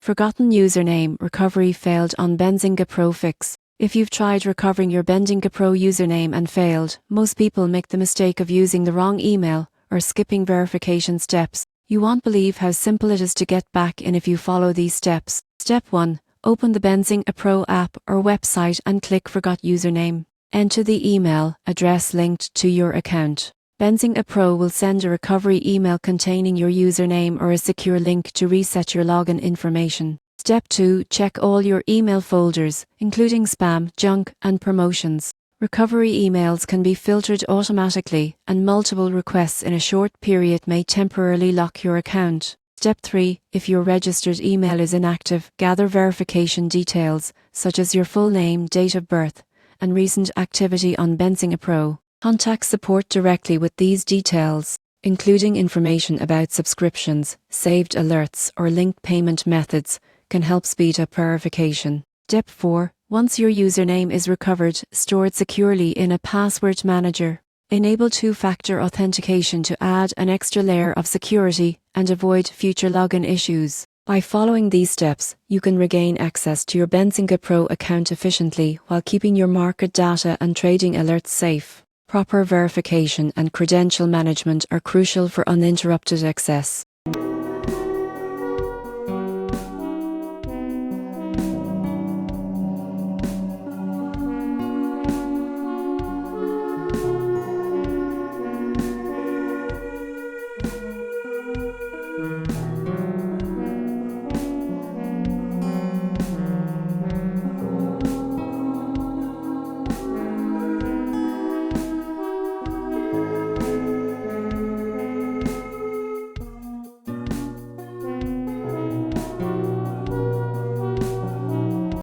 Forgotten username recovery failed on Benzinga Pro Fix. If you've tried recovering your Benzinga Pro username and failed, most people make the mistake of using the wrong email or skipping verification steps. You won't believe how simple it is to get back in if you follow these steps. Step 1. Open the Benzinga Pro app or website and click Forgot Username. Enter the email address linked to your account. Benzinga Pro will send a recovery email containing your username or a secure link to reset your login information. Step 2. Check all your email folders, including spam, junk, and promotions. Recovery emails can be filtered automatically, and multiple requests in a short period may temporarily lock your account. Step 3. If your registered email is inactive, gather verification details, such as your full name, date of birth, and recent activity on Benzinga Pro. Contact support directly with these details, including information about subscriptions, saved alerts, or linked payment methods, can help speed up verification. Step 4. Once your username is recovered, store it securely in a password manager. Enable two-factor authentication to add an extra layer of security and avoid future login issues. By following these steps, you can regain access to your Benzinga Pro account efficiently while keeping your market data and trading alerts safe. Proper verification and credential management are crucial for uninterrupted access.